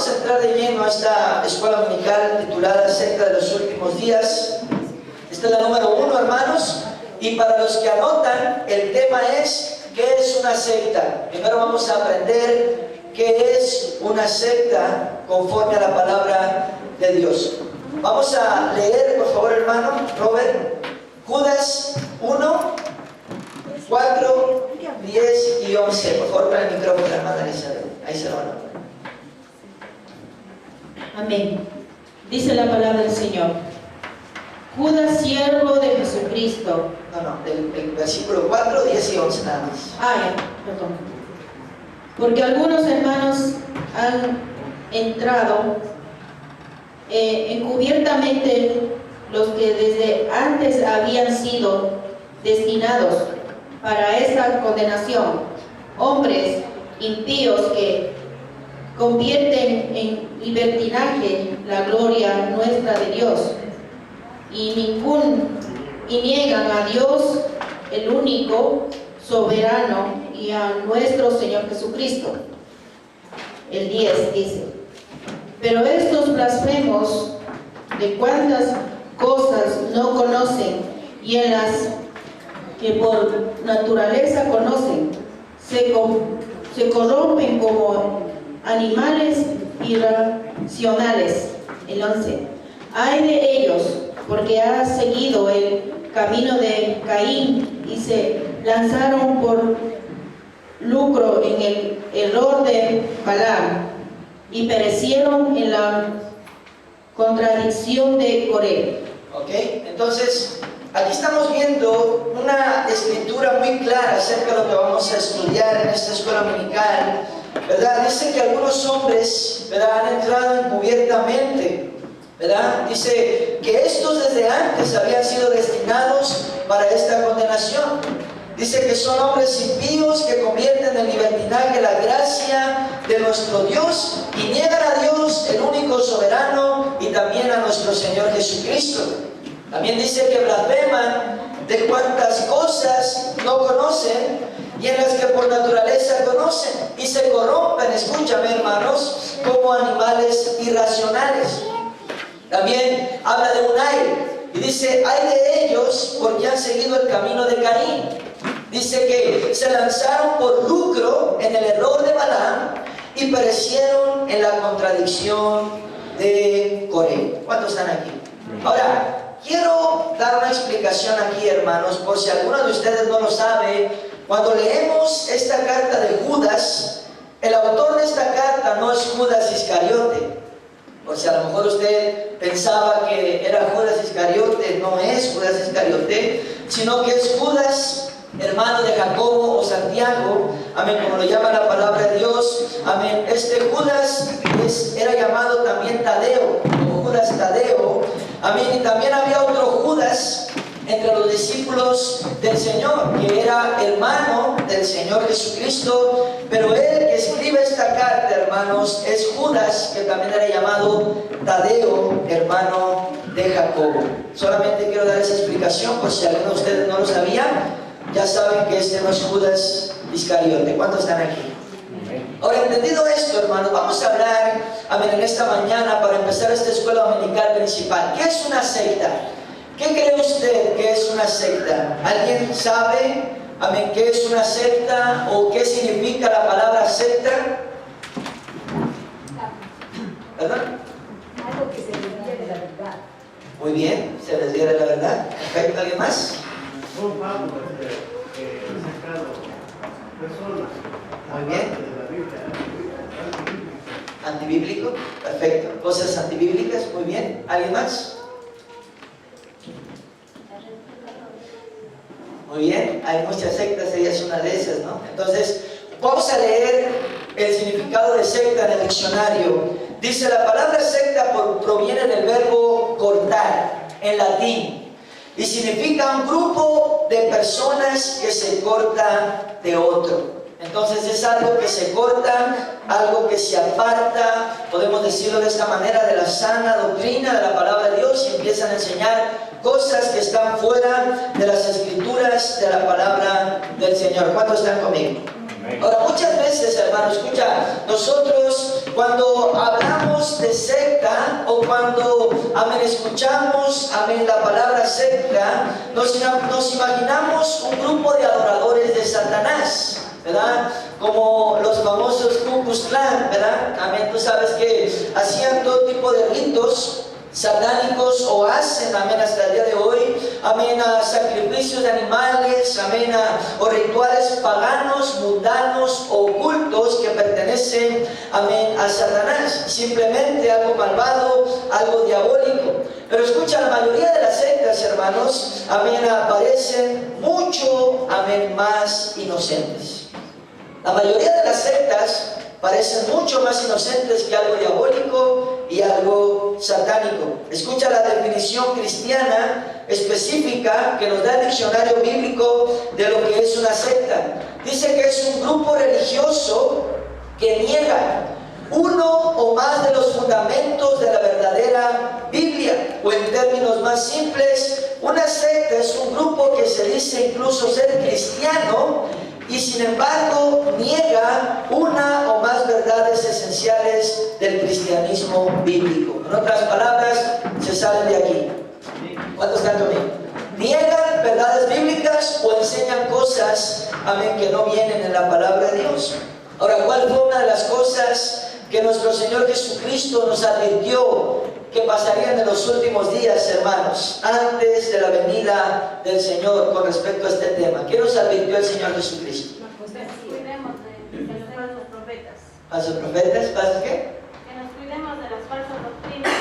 vamos a entrar de lleno a esta escuela dominical titulada Secta de los Últimos Días. Esta es la número 1, hermanos. Y para los que anotan, el tema es ¿qué es una secta? Primero vamos a aprender qué es una secta conforme a la palabra de Dios. Vamos a leer, por favor, hermano Robert, Judas 1, 4, 10 y 11. Por favor, para el micrófono, hermana Elizabeth. Ahí se lo van a poner. Amén. Dice la palabra del Señor. Judas, siervo de Jesucristo. El versículo 4, 10 y 11 nada más. Ya, perdón. Porque algunos hermanos han entrado encubiertamente, los que desde antes habían sido destinados para esta condenación, hombres impíos que convierten en libertinaje la gloria nuestra de Dios y niegan a Dios el único soberano y a nuestro Señor Jesucristo. El 10 dice: pero estos blasfemos, de cuantas cosas no conocen y en las que por naturaleza conocen, se corrompen como animales irracionales. El 11. Ay de ellos, porque ha seguido el camino de Caín y se lanzaron por lucro en el error de Balaam y perecieron en la contradicción de Coré. Ok, entonces aquí estamos viendo una escritura muy clara acerca de lo que vamos a estudiar en esta escuela dominical, ¿verdad? Dice que algunos hombres, ¿verdad?, han entrado encubiertamente, ¿verdad? Dice que estos desde antes habían sido destinados para esta condenación. Dice que son hombres impíos que convierten en libertinaje la gracia de nuestro Dios y niegan a Dios, el único soberano, y también a nuestro Señor Jesucristo. También dice que blasfeman de cuantas cosas no conocen y en las que por naturaleza conocen, y se corrompen, escúchame hermanos, como animales irracionales. También habla de un aire y dice: ay de ellos, porque han seguido el camino de Caín. Dice que se lanzaron por lucro en el error de Balaam y perecieron en la contradicción de Coré. ¿Cuántos están aquí? Ahora, quiero dar una explicación aquí, hermanos, por si alguno de ustedes no lo sabe. Cuando leemos esta carta de Judas, el autor de esta carta no es Judas Iscariote. O sea, a lo mejor usted pensaba que era Judas Iscariote. No es Judas Iscariote, sino que es Judas, hermano de Jacobo o Santiago, amén, como lo llama la palabra de Dios, amén. Este Judas era llamado también Tadeo, o Judas Tadeo, amén. Y también había otro Judas entre los discípulos del Señor, que era hermano del Señor Jesucristo, pero él que escribe esta carta, hermanos, es Judas, que también era llamado Tadeo, hermano de Jacobo. Solamente quiero dar esa explicación por si alguno de ustedes no lo sabía. Ya saben que este no es Judas Iscariote. ¿Cuántos están aquí? Ahora, entendido esto, hermanos, vamos a hablar, amén, en esta mañana para empezar esta escuela dominical principal. ¿Qué es una secta? ¿Qué cree usted que es una secta? ¿Alguien sabe, amén, qué es una secta o qué significa la palabra secta? ¿Verdad? Algo que se desvía de la verdad. Muy bien, se desvía de la verdad. Perfecto, ¿alguien más? Son fábulas que han sacado personas. Muy bien. De la Biblia. Antibíblico, perfecto. Cosas antibíblicas, muy bien. ¿Alguien más? Muy bien, hay muchas sectas, ella es una de esas, ¿no? Entonces, vamos a leer el significado de secta en el diccionario. Dice: la palabra secta proviene del verbo cortar, en latín, y significa un grupo de personas que se corta de otro. Entonces es algo que se corta, algo que se aparta, podemos decirlo de esta manera, de la sana doctrina de la palabra de Dios, y empiezan a enseñar cosas que están fuera de las escrituras de la palabra del Señor. ¿Cuántos están conmigo? Ahora, muchas veces, hermano, escucha, nosotros cuando hablamos hablamos de secta o cuando, amén, escuchamos, amén, la palabra secta, nos imaginamos un grupo de adoradores de Satanás, ¿verdad? Como los famosos Ku Klux Klan, ¿verdad? Amén, tú sabes que hacían todo tipo de ritos satánicos o hacen, amén, hasta el día de hoy, amén, a sacrificios de animales, amén, o rituales paganos, mundanos o ocultos que pertenecen, amén, a Satanás. Simplemente algo malvado, algo diabólico. Pero escucha, la mayoría de las sectas, hermanos, amén, parecen mucho, amén, más inocentes. La mayoría de las sectas parecen mucho más inocentes que algo diabólico y algo satánico. Escucha la definición cristiana específica que nos da el diccionario bíblico de lo que es una secta. Dice que es un grupo religioso que niega uno o más de los fundamentos de la verdadera Biblia, o en términos más simples, una secta es un grupo que se dice incluso ser cristiano y sin embargo niega una o más verdades esenciales del cristianismo bíblico. En otras palabras, se salen de aquí. ¿Cuántos están conmigo? Niegan verdades bíblicas o enseñan cosas, amén, que no vienen en la palabra de Dios. Ahora, ¿cuál fue una de las cosas que nuestro Señor Jesucristo nos advirtió que pasarían en los últimos días, hermanos, antes de la venida del Señor con respecto a este tema? ¿Qué nos advirtió el Señor Jesucristo? Cuidemos de los falsos profetas. ¿Falsos profetas? ¿Falsos qué? Que nos cuidemos de las falsas doctrinas.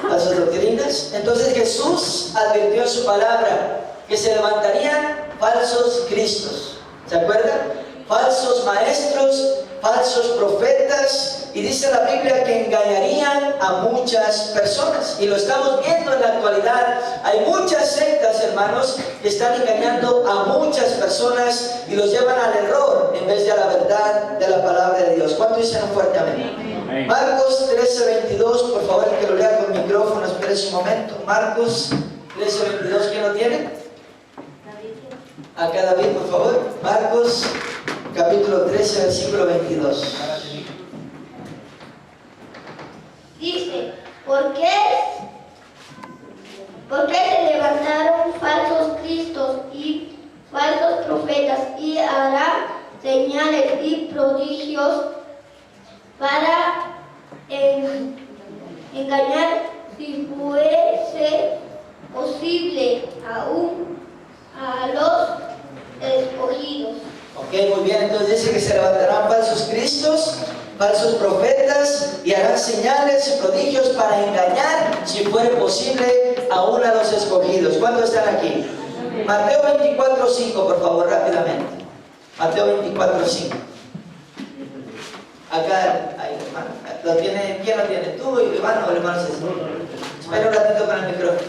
Falsas doctrinas. Entonces Jesús advirtió en su palabra que se levantarían falsos cristos. ¿Se acuerdan? Falsos maestros, falsos profetas, y dice la Biblia que engañarían a muchas personas, y lo estamos viendo en la actualidad. Hay muchas sectas, hermanos, que están engañando a muchas personas y los llevan al error en vez de a la verdad de la palabra de Dios. ¿Cuánto dicen un fuerte amén? Marcos 13:22, por favor, el que lo lea con micrófono, espere un momento. Marcos 13:22, ¿quién lo tiene? Acá David, por favor. Marcos capítulo 13, versículo 22. Dice, ¿por qué se levantaron falsos cristos y falsos profetas y harán señales y prodigios para engañar, si fuese posible, aún a los escogidos? Ok, muy bien, entonces dice que se levantarán falsos cristos, falsos profetas, y harán señales y prodigios para engañar, si fuere posible, aún a los escogidos. ¿Cuántos están aquí? Mateo 24:5, por favor, rápidamente. Mateo 24:5. Acá, ahí, hermano. ¿Lo tiene? ¿Quién lo tiene? ¿Tú, Iván, o el hermano César? Espera un ratito con el micrófono.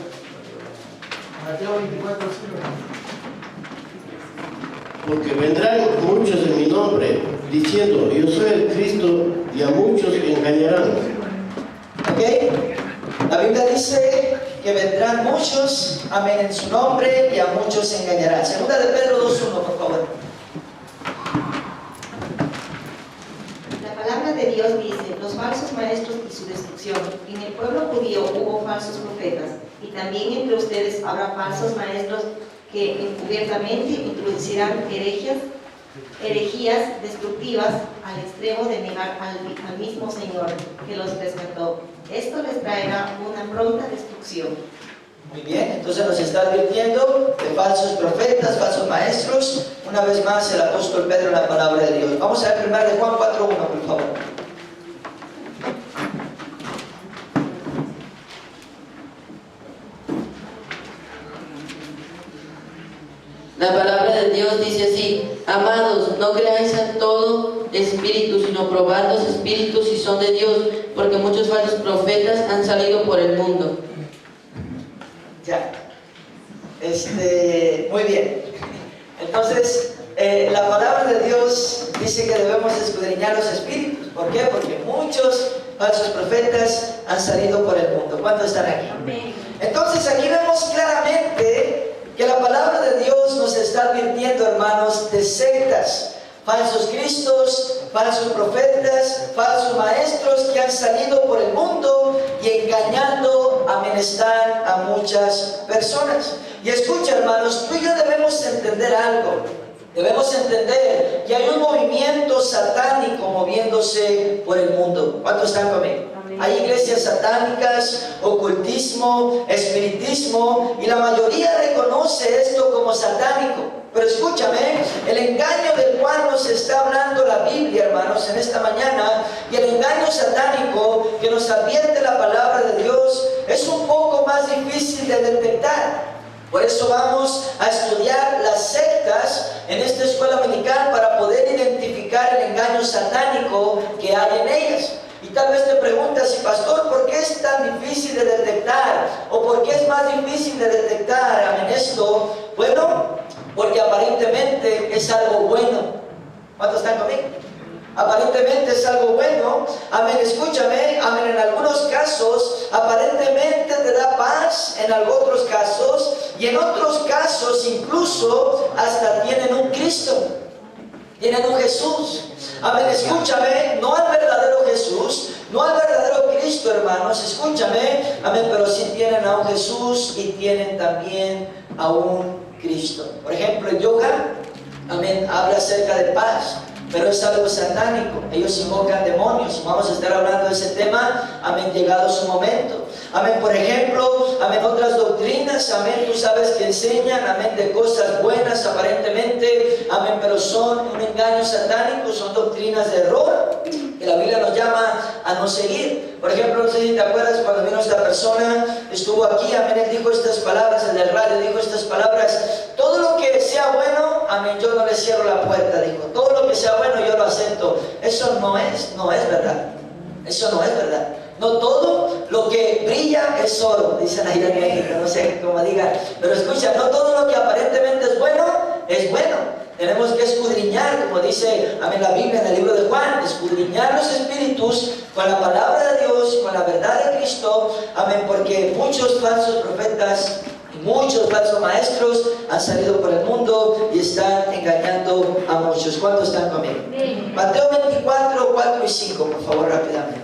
Mateo 24:5. Porque vendrán muchos en mi nombre, diciendo, yo soy el Cristo, y a muchos engañarán. ¿Ok? La Biblia dice que vendrán muchos, amén, en su nombre, y a muchos engañarán. Segunda de Pedro 2:1, por favor. La palabra de Dios dice, los falsos maestros y su destrucción. En el pueblo judío hubo falsos profetas, y también entre ustedes habrá falsos maestros que encubiertamente introducirán herejías destructivas al extremo de negar al mismo Señor que los rescató. Esto les traerá una pronta destrucción. Muy bien, entonces nos está advirtiendo de falsos profetas, falsos maestros. Una vez más el apóstol Pedro en la palabra de Dios. Vamos a ver primero de Juan 4:1, por favor. La palabra de Dios dice así: amados, no creáis a todo espíritu, sino probad los espíritus si son de Dios, porque muchos falsos profetas han salido por el mundo. Ya. Muy bien. Entonces, la palabra de Dios dice que debemos escudriñar los espíritus. ¿Por qué? Porque muchos falsos profetas han salido por el mundo. ¿Cuántos están aquí? Entonces, aquí vemos claramente que la palabra de Dios nos está advirtiendo, hermanos, de sectas, falsos cristos, falsos profetas, falsos maestros que han salido por el mundo están a muchas personas. Y escucha, hermanos, tú y yo debemos entender algo. Debemos entender que hay un movimiento satánico moviéndose por el mundo. ¿Cuántos están conmigo? Hay iglesias satánicas, ocultismo, espiritismo, y la mayoría reconoce esto como satánico. Pero escúchame, el engaño del cual nos está hablando la Biblia, hermanos, en esta mañana, y el engaño satánico que nos advierte la palabra de Dios, es un poco más difícil de detectar. Por eso vamos a estudiar las sectas en esta escuela dominical para poder identificar el engaño satánico que hay en ellas. Y tal vez te preguntas, pastor, ¿por qué es tan difícil de detectar? ¿O por qué es más difícil de detectar, amén, esto? Bueno, porque aparentemente es algo bueno. ¿Cuántos están conmigo? Aparentemente es algo bueno, amén, escúchame, amén, en algunos casos aparentemente te da paz, en otros casos, y en otros casos incluso hasta tienen un Cristo, tienen un Jesús, amén, escúchame, no al verdadero Jesús, no al verdadero Cristo, hermanos, escúchame, amén, pero sí tienen a un Jesús y tienen también a un Cristo. Por ejemplo, el yoga, amén, habla acerca de paz, pero es algo satánico. Ellos invocan demonios. Vamos a estar hablando de ese tema, amén, llegado su momento. Amén, por ejemplo, amén, otras doctrinas, amén, tú sabes que enseñan, amén, de cosas buenas aparentemente, amén, pero son un engaño satánico, son doctrinas de error, que la Biblia nos llama a no seguir. Por ejemplo, no sé si te acuerdas cuando vino esta persona, estuvo aquí, amén, él dijo estas palabras, el del radio dijo estas palabras: todo lo que sea bueno, amén, yo no le cierro la puerta, dijo, todo lo que sea bueno yo lo acepto. Eso no es verdad, eso no es verdad. No todo lo que brilla es oro, dicen ahí en México, no sé cómo digan, pero escucha, no todo lo que aparentemente es bueno. Tenemos que escudriñar, como dice, amén, la Biblia en el libro de Juan, escudriñar los espíritus con la palabra de Dios, con la verdad de Cristo, amén, porque muchos falsos profetas y muchos falsos maestros han salido por el mundo y están engañando a muchos. ¿Cuántos están conmigo? Mateo 24, 4 y 5, por favor, rápidamente.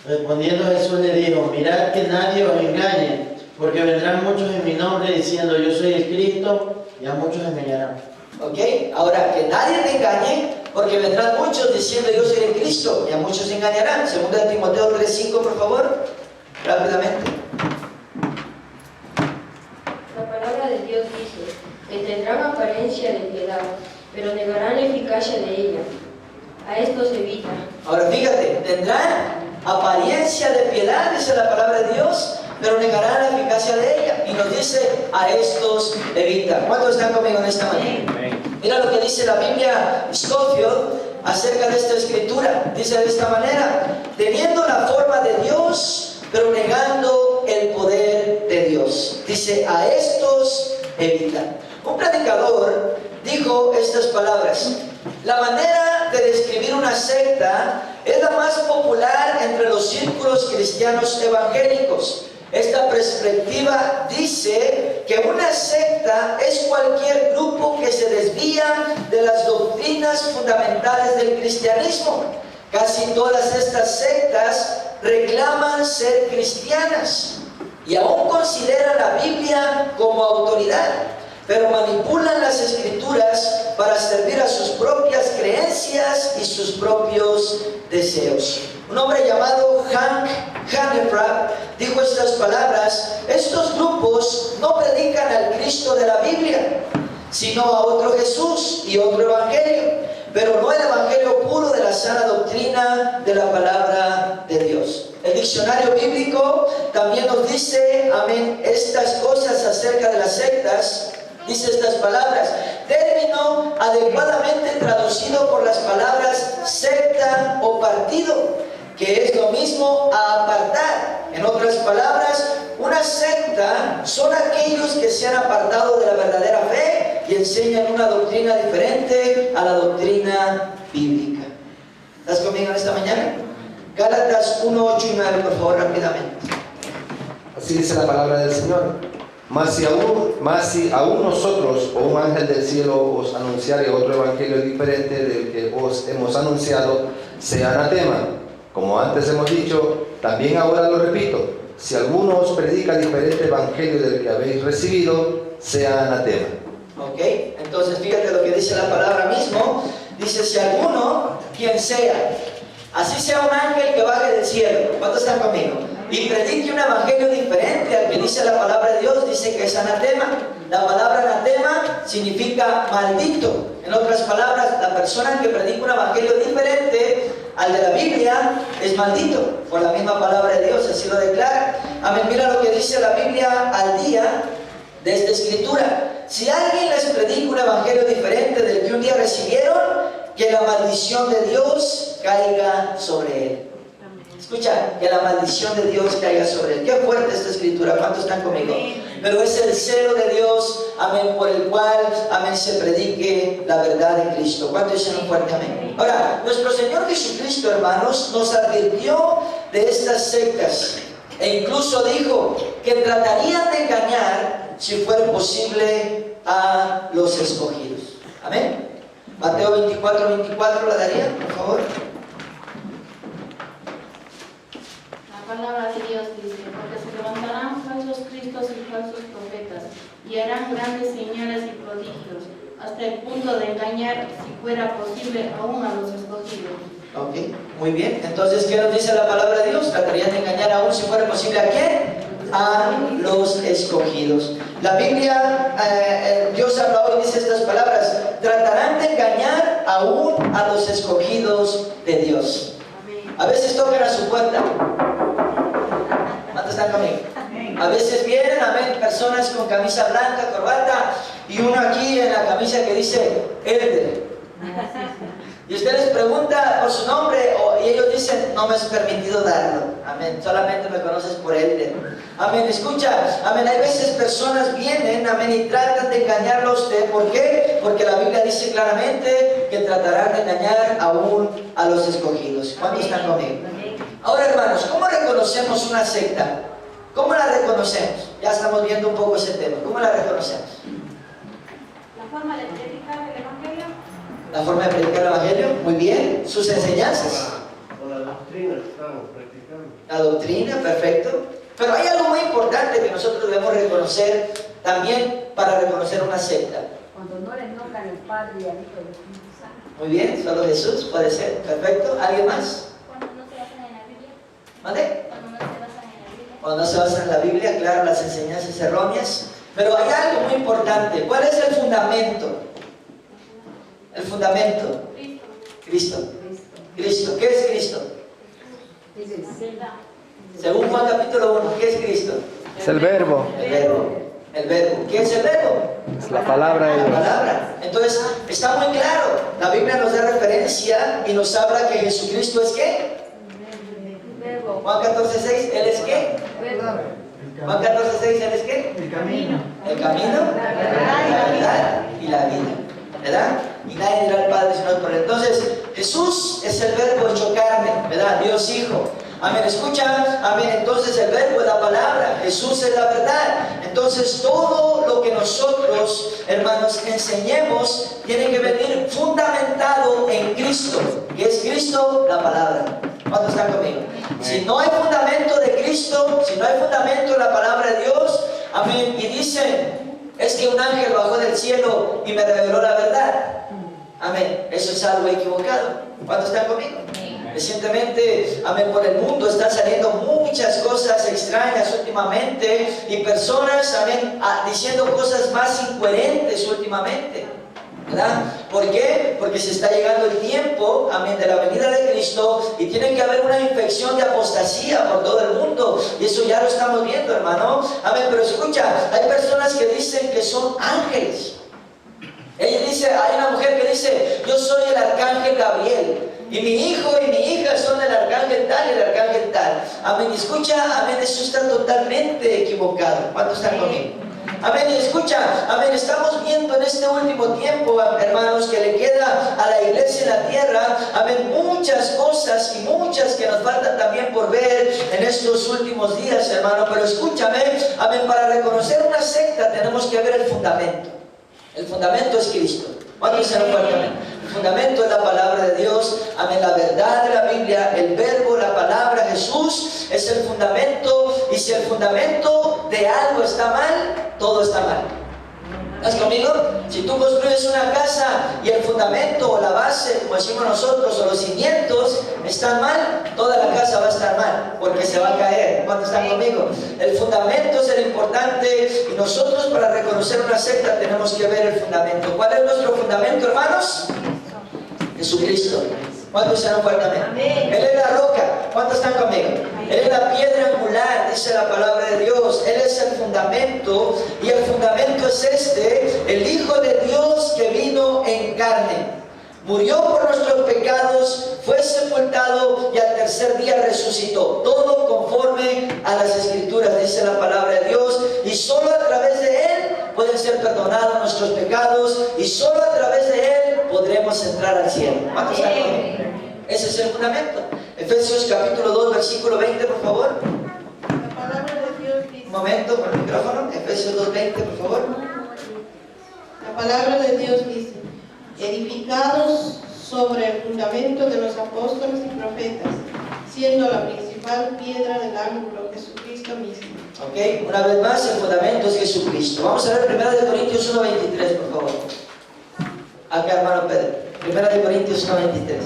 Respondiendo Jesús le dijo: mirad que nadie os engañe, porque vendrán muchos en mi nombre diciendo yo soy el Cristo, y a muchos engañarán. Ok, ahora que nadie te engañe, porque vendrán muchos diciendo yo soy el Cristo, y a muchos engañarán. Segunda de Timoteo 3:5, por favor, rápidamente. La palabra de Dios dice que tendrán apariencia de piedad, pero negarán la eficacia de ella. A estos evita. Ahora fíjate, tendrán apariencia de piedad, dice la palabra de Dios, pero negarán la eficacia de ella. Y nos dice, a estos evita. ¿Cuántos están conmigo en esta mañana? Mira lo que dice la Biblia, Scofield, acerca de esta escritura. Dice de esta manera: teniendo la forma de Dios, pero negando el poder de Dios. Dice, a estos evita. Un predicador dijo estas palabras: la manera de describir una secta es la más popular entre los círculos cristianos evangélicos. Esta perspectiva dice que una secta es cualquier grupo que se desvía de las doctrinas fundamentales del cristianismo. Casi todas estas sectas reclaman ser cristianas y aún consideran la Biblia como autoridad, pero manipulan las escrituras para servir a sus propias creencias y sus propios deseos. Un hombre llamado Hank Hanegraaff dijo estas palabras: estos grupos no predican al Cristo de la Biblia, sino a otro Jesús y otro evangelio, pero no el evangelio puro de la sana doctrina de la palabra de Dios. El diccionario bíblico también nos dice, amén, estas cosas acerca de las sectas. Dice estas palabras, término adecuadamente traducido por las palabras secta o partido, que es lo mismo a apartar. En otras palabras, una secta son aquellos que se han apartado de la verdadera fe y enseñan una doctrina diferente a la doctrina bíblica. ¿Estás conmigo en esta mañana? Gálatas 1, 8 y 9, por favor, rápidamente. Así dice la palabra del Señor. Mas si aún nosotros o un ángel del cielo os anunciare otro evangelio diferente del que os hemos anunciado, sea anatema. Como antes hemos dicho, también ahora lo repito, si alguno os predica diferente evangelio del que habéis recibido, sea anatema. Ok, entonces fíjate lo que dice la palabra mismo. Dice, si alguno, quien sea, así sea un ángel que baje del cielo, ¿cuántos están conmigo? Y predique un evangelio diferente al que dice la palabra de Dios, dice que es anatema. La palabra anatema significa maldito. En otras palabras, la persona que predica un evangelio diferente al de la Biblia es maldito, por la misma palabra de Dios, así lo declara. Amén, mira lo que dice la Biblia al día de esta escritura. Si alguien les predica un evangelio diferente del que un día recibieron, que la maldición de Dios caiga sobre él. Escucha, que la maldición de Dios caiga sobre él. Qué fuerte esta escritura, ¿cuántos están conmigo? Pero es el celo de Dios, amén, por el cual, amén, se predique la verdad de Cristo. ¿Cuántos dicen un fuerte amén? Ahora, nuestro Señor Jesucristo, hermanos, nos advirtió de estas sectas. E incluso dijo que tratarían de engañar, si fuera posible, a los escogidos. Amén. Mateo 24:24, ¿la daría, por favor? La palabra de Dios dice, porque se levantarán falsos cristos y falsos profetas, y harán grandes señales y prodigios, hasta el punto de engañar, si fuera posible, aún a los escogidos. Ok, muy bien. Entonces, ¿qué nos dice la palabra de Dios? Tratarían de engañar aún, si fuera posible, ¿a quién? A los escogidos. La Biblia, Dios habla hoy y dice estas palabras: tratarán de engañar aún a los escogidos de Dios. A veces tocan a su puerta. ¿Cuántos están conmigo? A veces vienen, amén, personas con camisa blanca, corbata, y uno aquí en la camisa que dice Elder. Y usted les pregunta por su nombre y ellos dicen, no me es permitido darlo. Amén, solamente me conoces por Elder. Amén, escucha, amén, hay veces personas vienen, amén, y tratan de engañarlo a usted. ¿Por qué? Porque la Biblia dice claramente que tratarán de engañar aún a los escogidos. ¿Cuántos están conmigo? Ahora, hermanos, ¿cómo reconocemos una secta? ¿Cómo la reconocemos? Ya estamos viendo un poco ese tema. ¿Cómo la reconocemos? La forma de predicar el evangelio. La forma de predicar el evangelio, muy bien. Sus enseñanzas. O la doctrina que estamos practicando. La doctrina, perfecto. Pero hay algo muy importante que nosotros debemos reconocer también para reconocer una secta. Cuando no le nombran el Padre y al Hijo y al Espíritu Santo. Muy bien, solo Jesús puede ser. Perfecto. ¿Alguien más? Cuando no se basan en la Biblia. ¿Mande? Cuando no se basan en la Biblia. Cuando no se basa en la Biblia, claro, las enseñanzas erróneas. Pero hay algo muy importante. ¿Cuál es el fundamento? El fundamento. Cristo. Cristo. ¿Qué es Cristo? Es el Señor. Según Juan capítulo 1, ¿qué es Cristo? Es el verbo. El verbo. El verbo. ¿Qué es el verbo? Es la palabra de La Dios. palabra. Entonces, está muy claro. La Biblia nos da referencia y nos habla que Jesucristo es ¿qué? Juan 14:6, ¿Él es qué? Juan 14:6, ¿Él es qué? El camino. El camino, la verdad y la vida. ¿Verdad? Y nadie irá al Padre sino por Él. Entonces, Jesús es el verbo hecho carne, ¿verdad? Dios Hijo. Amén, escucha, amén. Entonces el verbo es la palabra, Jesús es la verdad. Entonces todo lo que nosotros, hermanos, enseñemos tiene que venir fundamentado en Cristo. ¿Qué es Cristo? La palabra. ¿Cuántos están conmigo? Si no hay fundamento de Cristo, si no hay fundamento de la palabra de Dios, amén, y dicen, es que un ángel bajó del cielo y me reveló la verdad. Amén, eso es algo equivocado. ¿Cuántos están conmigo? Recientemente, amén, por el mundo están saliendo muchas cosas extrañas últimamente y personas, amén, diciendo cosas más incoherentes últimamente, ¿verdad? ¿Por qué? Porque se está llegando el tiempo, amén, de la venida de Cristo y tiene que haber una infección de apostasía por todo el mundo y eso ya lo estamos viendo, hermano. Amén, pero escucha, hay personas que dicen que son ángeles. Ella dice, hay una mujer que dice, yo soy el arcángel Gabriel. Y mi hijo y mi hija son el arcángel tal y el arcángel tal. Amén. Escucha, amén, eso está totalmente equivocado. ¿Cuántos están conmigo? Amén. Y escucha, amén, estamos viendo en este último tiempo, hermanos, que le queda a la iglesia en la tierra. Amén, muchas cosas y muchas que nos faltan también por ver en estos últimos días, hermano. Pero escúchame, amén, para reconocer una secta tenemos que ver el fundamento. El fundamento es Cristo. ¿Cuántos se lo fuertemente? El fundamento es la palabra de Dios, amén, la verdad de la Biblia, el verbo, la palabra, Jesús es el fundamento. Y si el fundamento de algo está mal, todo está mal. ¿Estás conmigo? Si tú construyes una casa y el fundamento o la base, como decimos nosotros, o los cimientos están mal, toda la casa va a estar mal, porque se va a caer. ¿Cuántos están conmigo? El fundamento es el importante, y nosotros para reconocer una secta tenemos que ver el fundamento. ¿Cuál es nuestro fundamento, hermanos? Jesucristo. ¿Cuántos se dan fuertemente? Él es la roca. ¿Cuántos están conmigo? Él es la piedra angular, dice la palabra de Dios. Él es el fundamento, y el fundamento es el Hijo de Dios que vino en carne. Murió por nuestros pecados, fue sepultado y al tercer día resucitó. Todo conforme a las Escrituras, dice la palabra de Dios. Y solo a través de Él pueden ser perdonados nuestros pecados, y solo a través de Él podremos entrar al cielo. ¿Cuántos están conmigo? Ese es el fundamento. Efesios capítulo 2, versículo 20, por favor. La palabra de Dios dice. Un momento, con el micrófono. Efesios 2, 20, por favor. La palabra de Dios dice: edificados sobre el fundamento de los apóstoles y profetas, siendo la principal piedra del ángulo Jesucristo mismo. Ok, una vez más, el fundamento es Jesucristo. Vamos a ver 1 Corintios 1, 23, por favor. Acá, hermano Pedro. 1 Corintios 1, 23.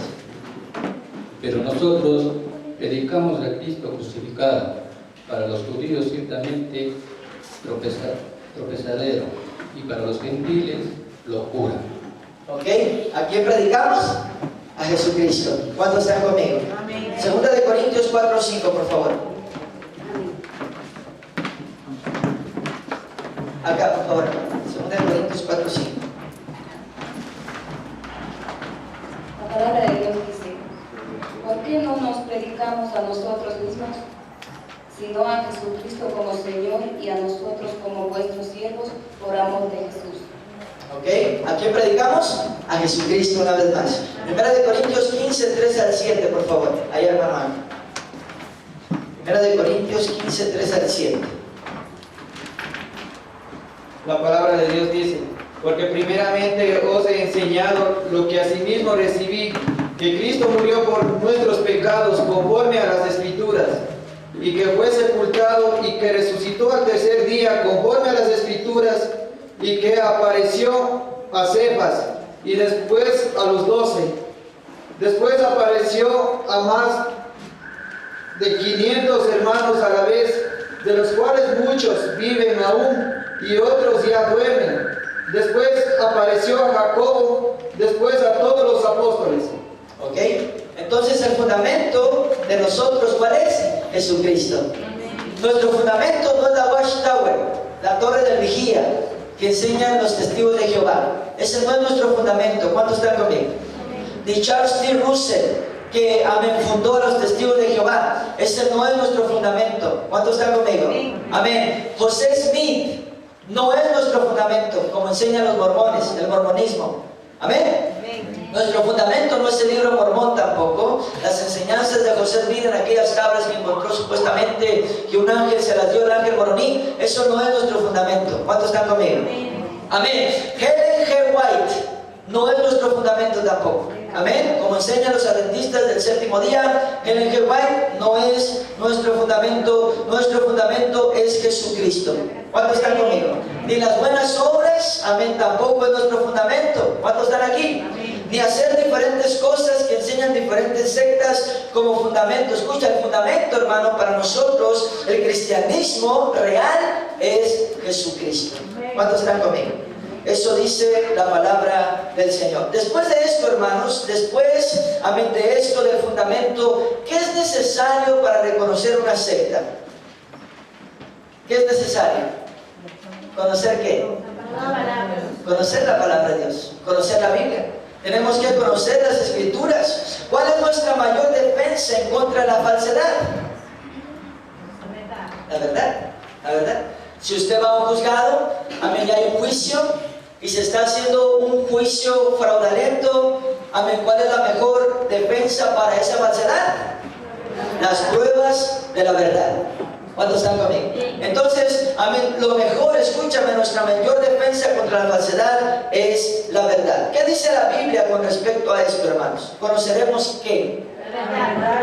Pero nosotros predicamos a Cristo crucificado, para los judíos ciertamente tropezadero, y para los gentiles locura. ¿Ok? ¿A quién predicamos? A Jesucristo. ¿Cuántos están conmigo? Amén. 2 Corintios 4, 5, por favor. Acá, por favor. 2 Corintios 4, 5. La palabra de Dios dice: ¿por qué no nos predicamos a nosotros mismos, sino a Jesucristo como Señor, y a nosotros como vuestros siervos por amor de Jesús? ¿Ok? ¿A quién predicamos? A Jesucristo, una vez más. 1 Corintios 15, 3 al 7, por favor. Ahí, hermano. 1 Corintios 15, 3 al 7. La palabra de Dios dice: porque primeramente os he enseñado lo que asimismo recibí, que Cristo murió por nuestros pecados conforme a las Escrituras, y que fue sepultado y que resucitó al tercer día conforme a las Escrituras, y que apareció a Cefas y después a los 12. Después apareció a más de 500 hermanos a la vez, de los cuales muchos viven aún y otros ya duermen. Después apareció a Jacobo, después a todos los apóstoles. ¿Ok? Entonces el fundamento de nosotros, ¿cuál es? Jesucristo. Nuestro fundamento no es la Watchtower, la torre del vigía, que enseñan los testigos de Jehová. Ese no es nuestro fundamento. ¿Cuántos están conmigo? De Charles T. Russell, que fundó los testigos de Jehová. Ese no es nuestro fundamento. ¿Cuántos están conmigo? Amén. José Smith no es nuestro fundamento, como enseñan los mormones, el mormonismo. Amén. Nuestro fundamento no es el libro mormón tampoco. Las enseñanzas de José Smith en aquellas tablas que encontró supuestamente que un ángel se las dio al ángel moroní, eso no es nuestro fundamento. ¿Cuántos están conmigo? Amén. Helen G. White no es nuestro fundamento tampoco. Amén. Como enseñan los adventistas del séptimo día, Helen G. White no es nuestro fundamento. Nuestro fundamento es Jesucristo. ¿Cuántos están conmigo? Ni las buenas obras, amén, tampoco es nuestro fundamento. ¿Cuántos están aquí? Ni hacer diferentes cosas que enseñan diferentes sectas como fundamento. Escucha, el fundamento, hermano, para nosotros, el cristianismo real es Jesucristo. ¿Cuántos están conmigo? Eso dice la palabra del Señor. Después de esto, hermanos, después, amén, de esto del fundamento, ¿qué es necesario para reconocer una secta? ¿Qué es necesario? ¿Conocer qué? Conocer la palabra de Dios, conocer la Biblia. Tenemos que conocer las Escrituras. ¿Cuál es nuestra mayor defensa en contra de la falsedad? La verdad, la verdad. Si usted va a un juzgado, amén, y hay un juicio, y se está haciendo un juicio fraudulento, Amén. ¿Cuál es la mejor defensa para esa falsedad? Las pruebas de la verdad. ¿Cuántos están conmigo? Entonces, amén, lo mejor, escúchame, nuestra mayor defensa contra la falsedad es la verdad. ¿Qué dice la Biblia con respecto a esto, hermanos? ¿Conoceremos qué?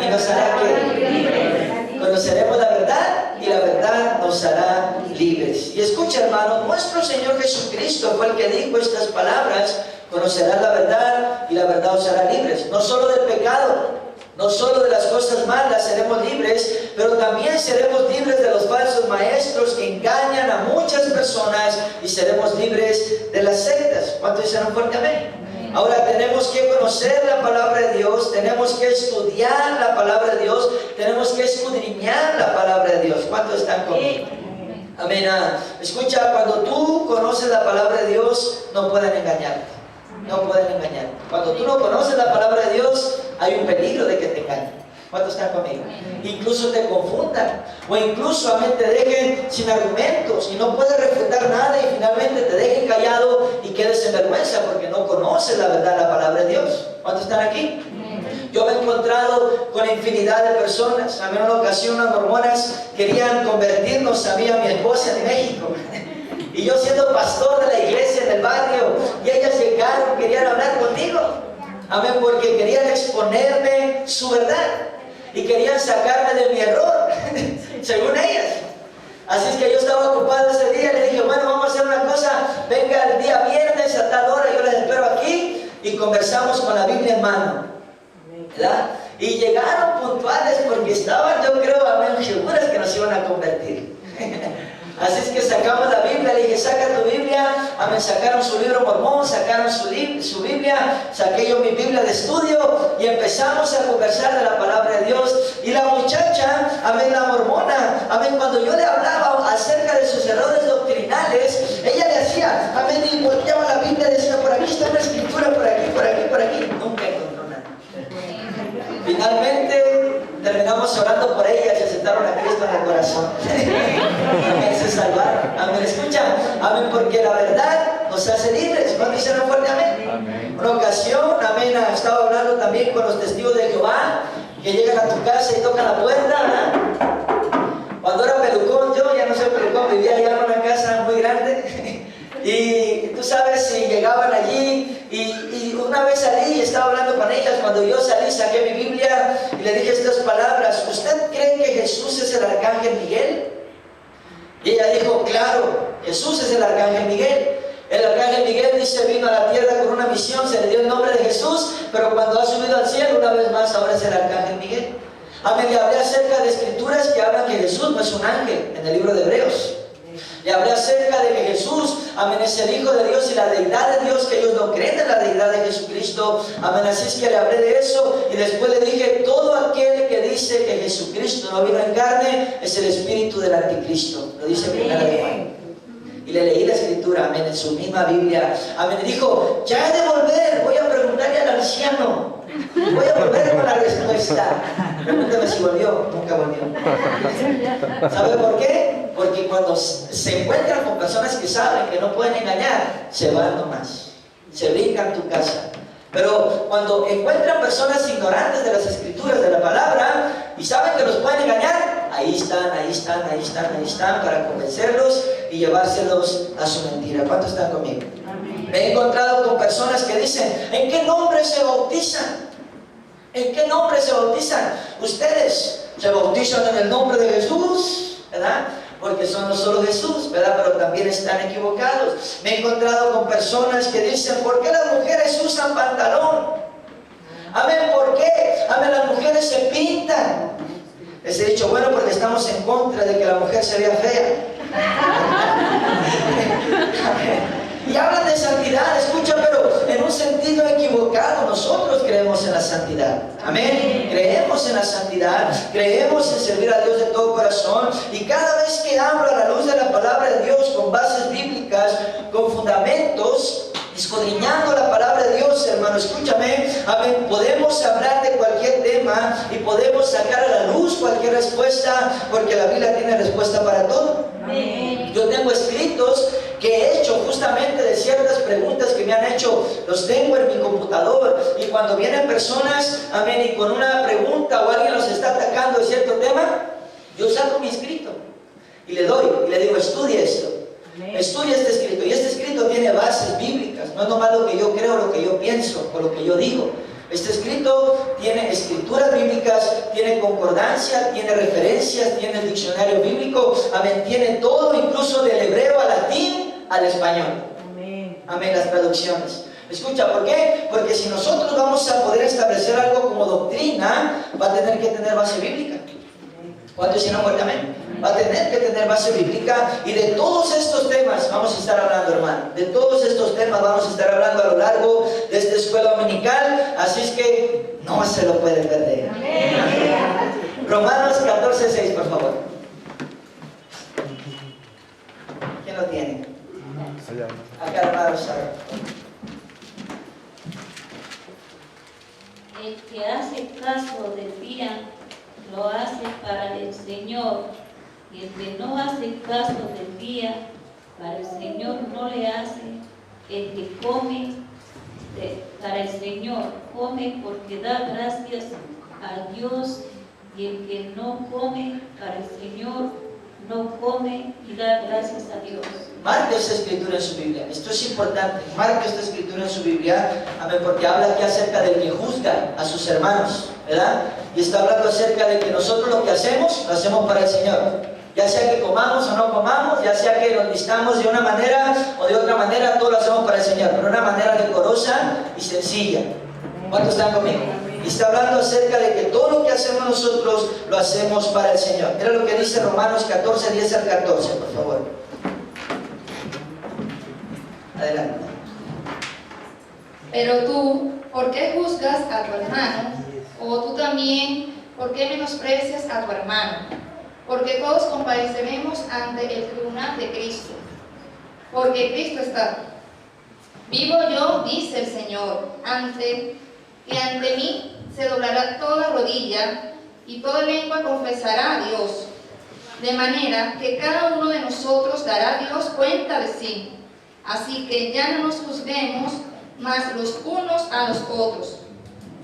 ¿Y nos hará qué? Conoceremos la verdad y la verdad nos hará libres. Y escucha, hermano, nuestro Señor Jesucristo fue el que dijo estas palabras: conocerán la verdad y la verdad os hará libres. No solo del pecado, no solo de las cosas malas seremos libres, pero también seremos libres de los falsos maestros que engañan a muchas personas, y seremos libres de las sectas. ¿Cuántos dicen un fuerte amén? Ahora tenemos que conocer la palabra de Dios, tenemos que estudiar la palabra de Dios, tenemos que escudriñar la palabra de Dios. ¿Cuántos están conmigo? Amén. Escucha, cuando tú conoces la palabra de Dios, no pueden engañarte. No pueden engañar. Cuando tú no conoces la palabra de Dios, hay un peligro de que te engañen. ¿Cuántos están conmigo? Incluso te confundan, o incluso, amén, te dejen sin argumentos y no puedes refutar nada, y finalmente te dejen callado y quedes en vergüenza porque no conoces la verdad, la palabra de Dios. ¿Cuántos están aquí? Yo me he encontrado con infinidad de personas. A mí en una ocasión unas mormonas querían convertirnos a mí, a mi esposa, en México. Y yo siendo pastor de la iglesia en el barrio, y ellas llegaron, querían hablar conmigo. Amén, porque querían exponerme su verdad y querían sacarme de mi error, según ellas. Así es que yo estaba ocupado ese día y le dije, bueno, vamos a hacer una cosa, venga el día viernes a tal hora, yo les espero aquí y conversamos con la Biblia en mano, ¿verdad? Y llegaron puntuales porque estaban, yo creo, amén, seguras que nos iban a convertir. Así es que sacamos la Biblia, le dije, saca tu Biblia. Amén, sacaron su libro mormón, sacaron su Biblia, saqué yo mi Biblia de estudio y empezamos a conversar de la palabra de Dios. Y la muchacha, amén, la mormona, amén, cuando yo le hablaba acerca de sus errores doctrinales, ella le hacía, amén, y volteaba la Biblia y decía, por aquí está una escritura, por aquí, por aquí, por aquí. Nunca encontró nada. Finalmente terminamos orando por ella y se aceptaron a Cristo en el corazón. Amén, se salvaron. Amén, escucha, amén, porque la verdad nos hace libres. ¿Cuántos dicen un fuerte amén? Amén. Una ocasión, amén, estaba hablando también con los testigos de Jehová que llegan a tu casa y tocan la puerta, ¿verdad? Cuando era pelucón, yo ya no soy pelucón, vivía allá en una casa muy grande. Y tú sabes, si llegaban allí, y una vez salí y estaba hablando con ellas. Cuando yo salí, saqué mi Biblia y le dije estas palabras: ¿usted cree que Jesús es el arcángel Miguel? Y ella dijo, claro, Jesús es el arcángel Miguel. El arcángel Miguel, dice, vino a la tierra con una misión, se le dio el nombre de Jesús, pero cuando ha subido al cielo, una vez más, ahora es el arcángel Miguel. Amén, le hablé acerca de escrituras que hablan que Jesús no es un ángel, en el libro de Hebreos. Le hablé acerca de que Jesús, amén, es el Hijo de Dios y la deidad de Dios, que ellos no creen en la deidad de Jesucristo. Amén, así es que le hablé de eso y después le dije, todo aquel que dice que Jesucristo no vino en carne es el espíritu del anticristo. Lo dice Primera de Juan. Y le leí la escritura, amén, en su misma Biblia. Amén, y dijo, ya he de volver, voy a preguntarle al anciano. Voy a volver con la respuesta. Pregúntame si volvió. Nunca volvió. ¿Sabe por qué? Porque cuando se encuentran con personas que saben que no pueden engañar, se van nomás, se brincan tu casa. Pero cuando encuentran personas ignorantes de las escrituras, de la palabra, y saben que los pueden engañar, ahí están para convencerlos y llevárselos a su mentira. ¿Cuántos están conmigo? Amén. Me he encontrado con personas que dicen, ¿en qué nombre se bautizan? ¿En qué nombre se bautizan? Ustedes se bautizan en el nombre de Jesús, ¿verdad? Porque son no solo Jesús, ¿verdad? Pero también están equivocados. Me he encontrado con personas que dicen, ¿por qué las mujeres usan pantalón? Amén, ¿por qué? Amén, las mujeres se pintan. Les he dicho, bueno, porque estamos en contra de que la mujer se vea fea. Y hablan de santidad, escucha, pero en un sentido equivocado. Nosotros creemos en la santidad. Amén. Creemos en la santidad, creemos en servir a Dios de todo corazón. Y cada vez que hablo a la luz de la palabra de Dios, con bases bíblicas, con fundamentos, escudriñando la palabra de Dios, hermano, escúchame, amén, podemos hablar de cualquier tema y podemos sacar a la luz cualquier respuesta, porque la Biblia tiene respuesta para todo. Amén. Yo tengo escritos que he hecho justamente de ciertas preguntas que me han hecho, los tengo en mi computador, y cuando vienen personas, amén, y con una pregunta o alguien los está atacando de cierto tema, yo saco mi escrito y le doy, y le digo, estudie esto, estudie este escrito, y este escrito tiene bases bíblicas, no es nomás lo que yo creo, lo que yo pienso, o lo que yo digo. Este escrito tiene escrituras bíblicas, tiene concordancia, tiene referencias, tiene el diccionario bíblico, amén, tiene todo, incluso del hebreo al latín, al español. Amén, las traducciones. Escucha, ¿por qué? Porque si nosotros vamos a poder establecer algo como doctrina, va a tener que tener base bíblica. ¿Cuántos dicen fuerte amén? Va a tener que tener base bíblica, y de todos estos temas vamos a estar hablando, hermano. De todos estos temas vamos a estar hablando a lo largo de esta escuela dominical, así es que no se lo pueden perder. Amén. Romanos 14:6, por favor. ¿Quién lo tiene? Acá, hermano, sabe. El que hace caso del día lo hace para el Señor, y el que no hace caso del día, para el Señor no le hace. El que come para el Señor come porque da gracias a Dios, y el que no come para el Señor no come y da gracias a Dios. Marque esta escritura en su Biblia. Esto es importante. Marque esta escritura en su Biblia, amén, porque habla aquí acerca del que juzga a sus hermanos, ¿verdad? Y está hablando acerca de que nosotros lo que hacemos, lo hacemos para el Señor. Ya sea que comamos o no comamos, ya sea que nos vistamos de una manera o de otra manera, todo lo hacemos para el Señor, pero de una manera decorosa y sencilla. ¿Cuántos están conmigo? Y está hablando acerca de que todo lo que hacemos nosotros, lo hacemos para el Señor. Mira lo que dice Romanos 14:10 al 14, por favor. Adelante. Pero tú, ¿por qué juzgas a tu hermano? O tú también, ¿por qué menosprecias a tu hermano? Porque todos compareceremos ante el tribunal de Cristo. Porque Cristo está: vivo yo, dice el Señor, que ante mí se doblará toda rodilla y toda lengua confesará a Dios. De manera que cada uno de nosotros dará a Dios cuenta de sí. Así que ya no nos juzguemos más los unos a los otros,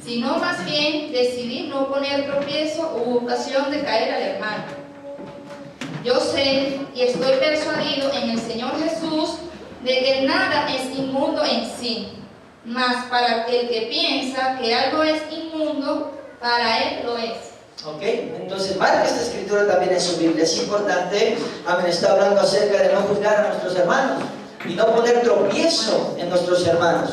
sino más bien decidir no poner tropiezo u ocasión de caer al hermano. Yo sé y estoy persuadido en el Señor Jesús de que nada es inmundo en sí, mas para el que piensa que algo es inmundo, para él lo es. Ok, entonces marca esta escritura también en su Biblia. Es importante, amén, está hablando acerca de no juzgar a nuestros hermanos y no poner tropiezo en nuestros hermanos.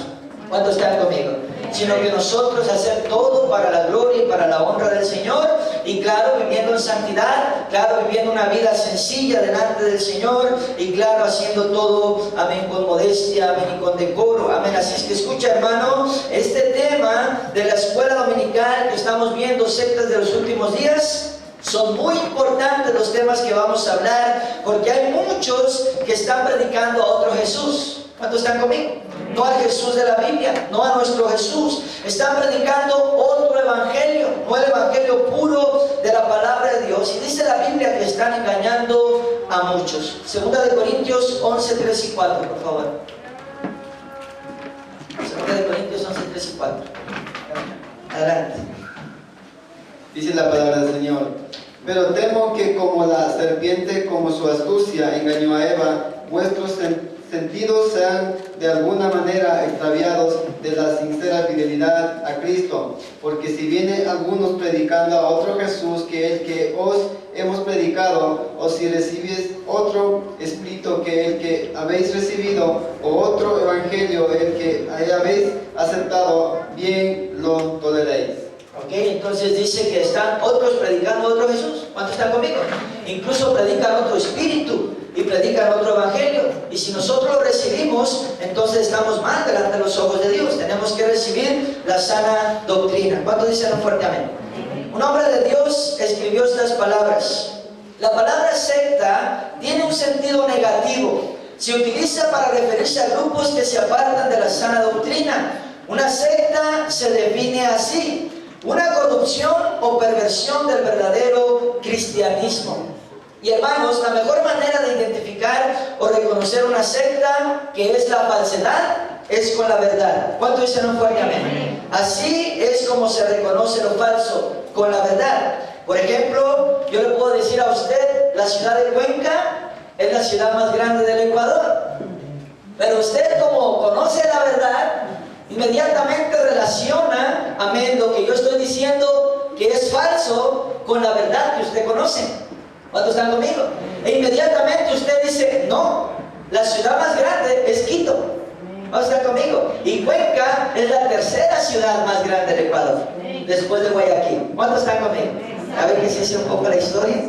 ¿Cuántos están conmigo? Sino que nosotros hacer todo para la gloria y para la honra del Señor, y claro, viviendo en santidad, claro, viviendo una vida sencilla delante del Señor, y claro, haciendo todo, amén, con modestia, amén, y con decoro, amén. Así es que escucha, hermano, este tema de la escuela dominical que estamos viendo, sectas de los últimos días, son muy importantes los temas que vamos a hablar, porque hay muchos que están predicando a otro Jesús. ¿Cuántos están conmigo? No al Jesús de la Biblia, no a nuestro Jesús. Están predicando otro evangelio, no el evangelio puro de la palabra de Dios. Y dice la Biblia que están engañando a muchos. 2 Corintios 11:3 y 4, por favor. 2 Corintios 11:3 y 4. Adelante. Dice la palabra del Señor: pero temo que como la serpiente, como su astucia, engañó a Eva, vuestros sentidos sean de alguna manera extraviados de la sincera fidelidad a Cristo. Porque si viene algunos predicando a otro Jesús que el que os hemos predicado, o si recibís otro espíritu que el que habéis recibido, o otro evangelio el que habéis aceptado, bien lo toleréis. Ok, entonces dice que están otros predicando a otro Jesús. ¿Cuántos están conmigo? Incluso predican otro espíritu y predican otro evangelio. Y si nosotros lo recibimos, entonces estamos mal delante de los ojos de Dios. Tenemos que recibir la sana doctrina. ¿Cuántos dicen un fuerte amén? Un hombre de Dios escribió estas palabras: la palabra secta tiene un sentido negativo. Se utiliza para referirse a grupos que se apartan de la sana doctrina. Una secta se define así: una corrupción o perversión del verdadero cristianismo. Y hermanos, la mejor manera de identificar o reconocer una secta que es la falsedad es con la verdad. ¿Cuánto dicen un fuerte amén? Así es como se reconoce lo falso, con la verdad. Por ejemplo, yo le puedo decir a usted, la ciudad de Cuenca es la ciudad más grande del Ecuador. Pero usted, como conoce la verdad, inmediatamente relaciona, amén, lo que yo estoy diciendo que es falso con la verdad que usted conoce. ¿Cuántos están conmigo? E inmediatamente usted dice, no, la ciudad más grande es Quito. ¿Cuántos están conmigo? Y Cuenca es la tercera ciudad más grande del Ecuador, después de Guayaquil. ¿Cuántos están conmigo? A ver que se hace un poco la historia.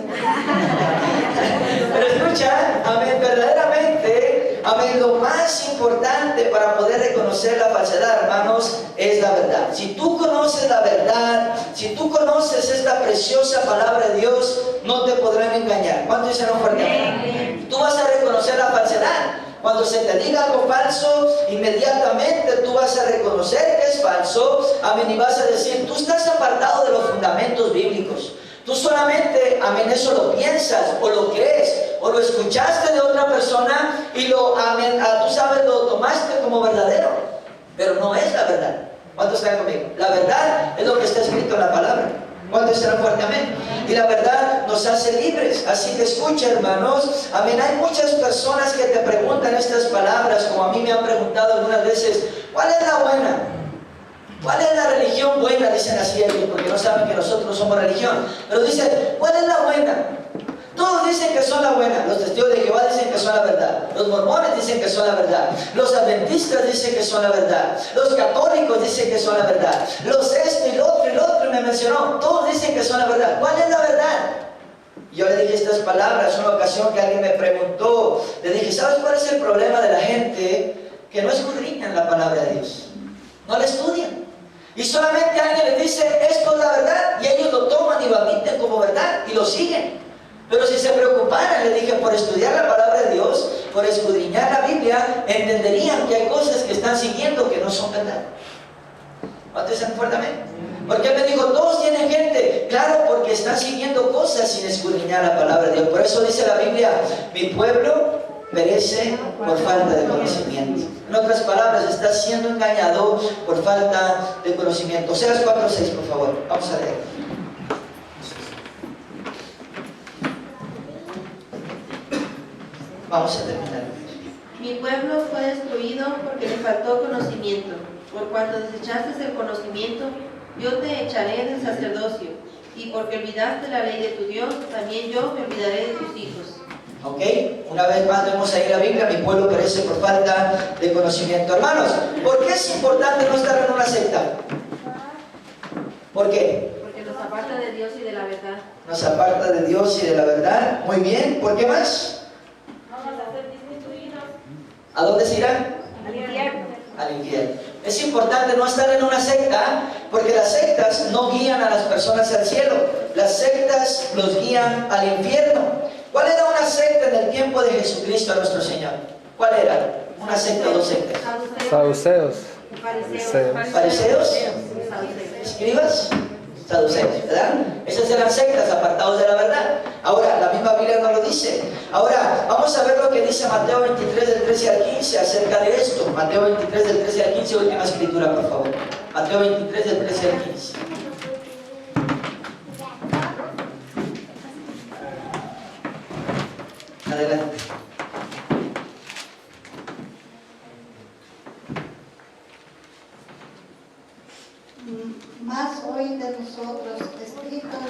Pero escucha, amén, verdaderamente, amén, lo más importante para poder reconocer la falsedad, hermanos, es la verdad. Si tú conoces la verdad, si tú conoces esta preciosa palabra de Dios, no te podrán engañar. ¿Cuántos dicen un fuerte amén? Tú vas a reconocer la falsedad. Cuando se te diga algo falso, inmediatamente tú vas a reconocer que es falso, amén, y vas a decir, tú estás apartado de los fundamentos bíblicos. Tú solamente, amén, eso lo piensas, o lo crees, o lo escuchaste de otra persona, y lo, amén, tú sabes, lo tomaste como verdadero, pero no es la verdad. ¿Cuántos están conmigo? La verdad es lo que está escrito en la palabra. ¿Cuántos serán fuerte? Amén. Y la verdad nos hace libres. Así que escucha, hermanos. Amén. Hay muchas personas que te preguntan estas palabras, como a mí me han preguntado algunas veces, ¿cuál es la buena? ¿Cuál es la religión buena? Dicen así ellos, porque no saben que nosotros no somos religión. Pero dicen, ¿cuál es la buena? Todos dicen que son la buena. Los testigos de Jehová dicen que son la verdad. Los mormones dicen que son la verdad. Los adventistas dicen que son la verdad. Los católicos dicen que son la verdad. Los esto y lo otro, me mencionó. Todos dicen que son la verdad. ¿Cuál es la verdad? Yo le dije estas palabras en una ocasión que alguien me preguntó. Le dije, ¿sabes cuál es el problema de la gente? Que no escudriñan la palabra de Dios. No la estudian. Y solamente alguien les dice, esto es la verdad. Y ellos lo toman y lo admiten como verdad y lo siguen. Pero si se preocuparan, le dije, por estudiar la palabra de Dios, por escudriñar la Biblia, entenderían que hay cosas que están siguiendo que no son verdad. ¿Cuántos dicen fuertemente? Porque él me dijo, todos tienen gente. Claro, porque están siguiendo cosas sin escudriñar la palabra de Dios. Por eso dice la Biblia, mi pueblo perece por falta de conocimiento. En otras palabras, está siendo engañado por falta de conocimiento. Oseas 4:6, por favor. Vamos a leer. Vamos a terminar. Mi pueblo fue destruido porque le faltó conocimiento. Por cuanto desechaste el conocimiento, yo te echaré del sacerdocio. Y porque olvidaste la ley de tu Dios, también yo me olvidaré de tus hijos. Ok, una vez más vemos ahí la Biblia, mi pueblo perece por falta de conocimiento. Hermanos, ¿por qué es importante no estar en una secta? ¿Por qué? Porque nos aparta de Dios y de la verdad. Nos aparta de Dios y de la verdad. Muy bien, ¿por qué más? ¿A dónde se irán? Al infierno. Al infierno. Es importante no estar en una secta, porque las sectas no guían a las personas al cielo. Las sectas los guían al infierno. ¿Cuál era una secta en el tiempo de Jesucristo a nuestro Señor? ¿Cuál era? ¿Una secta o dos sectas? Saduceos. ¿Fariseos? ¿Escribas? Saduceos, ¿verdad? Esas eran sectas apartados de la verdad. Ahora, la misma Biblia no lo dice. Ahora, vamos a ver lo que dice Mateo 23, del 13 al 15 acerca de esto. Mateo 23, del 13 al 15, última escritura, por favor. Mateo 23, del 13 al 15. Adelante. Mas hoy de nosotros, escritos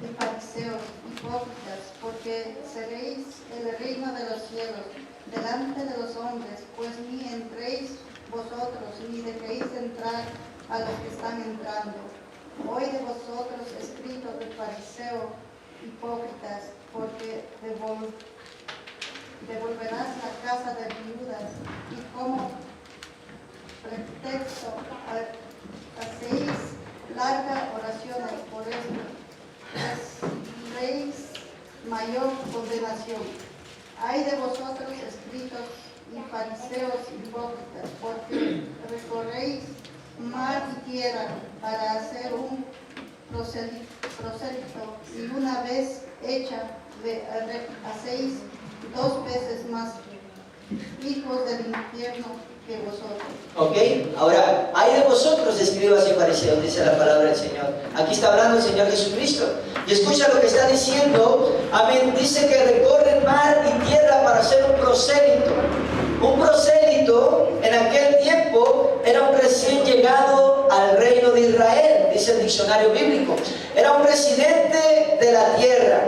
de fariseos, hipócritas, porque seréis el reino de los cielos delante de los hombres, pues ni entréis vosotros, ni dejéis entrar a los que están entrando. Hoy de vosotros, escritos de fariseo, hipócritas, porque devolverás la casa de viudas, y como pretexto hacéis largas oraciones, por esto tendréis mayor condenación. Ay de vosotros, escritos y fariseos hipócritas, porque recorréis mar y tierra para hacer un prosélito, y una vez hecha hacéis 2 veces más hijos del infierno que vosotros. Ok, ahora, hay de vosotros, escribas y fariseos, dice la palabra del Señor. Aquí está hablando el Señor Jesucristo. Y escucha lo que está diciendo. Amén. Dice que recorren mar y tierra para ser un prosélito. Un prosélito en aquel tiempo era un recién llegado al reino de Israel, dice el diccionario bíblico. Era un residente de la tierra.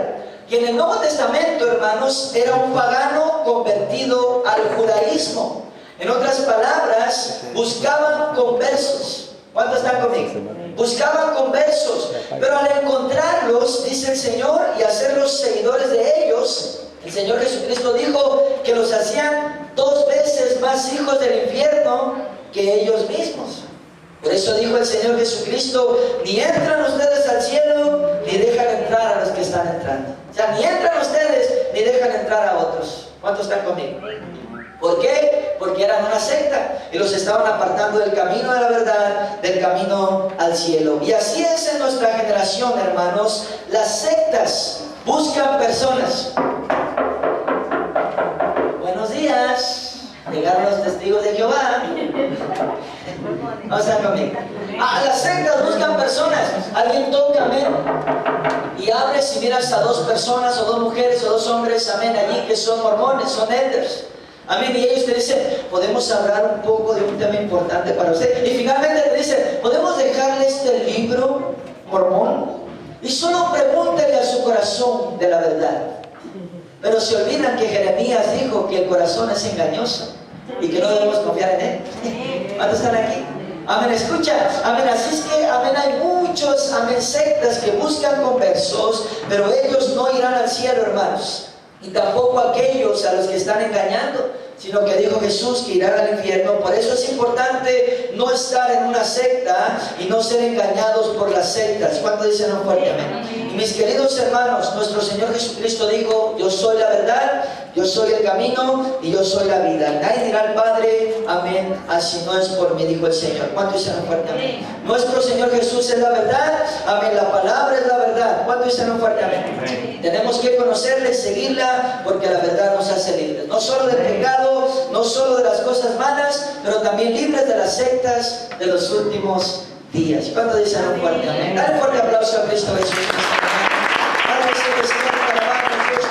Y en el Nuevo Testamento, hermanos, era un pagano convertido al judaísmo. En otras palabras, buscaban conversos. ¿Cuántos están conmigo? Buscaban conversos, pero al encontrarlos, dice el Señor, y hacerlos seguidores de ellos, el Señor Jesucristo dijo que los hacían 2 veces más hijos del infierno que ellos mismos. Por eso dijo el Señor Jesucristo, ni entran ustedes al cielo, ni dejan entrar a los que están entrando. O sea, ni entran ustedes, ni dejan entrar a otros. ¿Cuántos están conmigo? ¿Por qué? Porque eran una secta y los estaban apartando del camino de la verdad, del camino al cielo. Y así es en nuestra generación, hermanos. Las sectas buscan personas. Buenos días. Llegaron los testigos de Jehová. Vamos a ver conmigo. Las sectas buscan personas. Alguien toca, amén. Y abres y miras a 2 personas, o 2 mujeres, o 2 hombres, amén, allí que son mormones, son elders. Amén, y ellos te dicen, podemos hablar un poco de un tema importante para usted. Y finalmente te dicen, podemos dejarle este libro mormón. Y solo pregúntele a su corazón de la verdad. Pero se olvidan que Jeremías dijo que el corazón es engañoso y que no debemos confiar en él. ¿Cuántos están aquí? Amén, escucha, amén, así es que, amén, hay muchos, amén, sectas que buscan conversos, pero ellos no irán al cielo, hermanos. Y tampoco aquellos a los que están engañando, sino que dijo Jesús que irán al infierno. Por eso es importante no estar en una secta y no ser engañados por las sectas. ¿Cuánto dicen un fuerte amén? Y mis queridos hermanos, nuestro Señor Jesucristo dijo, yo soy la verdad, yo soy el camino y yo soy la vida. Nadie dirá al Padre, amén, así no es por mí, dijo el Señor. ¿Cuánto dicen un fuerte amén? Nuestro Señor Jesús es la verdad, amén, la palabra es la verdad. ¿Cuánto dicen un fuerte amén? Tenemos que conocerla y seguirla porque la verdad nos hace libres. No solo del pecado, no solo de las cosas malas, pero también libres de las sectas de los últimos días. ¿Cuánto dicen un fuerte amén? Dale un fuerte aplauso a Cristo Jesús. Padre, Señor, te alabamos, Dios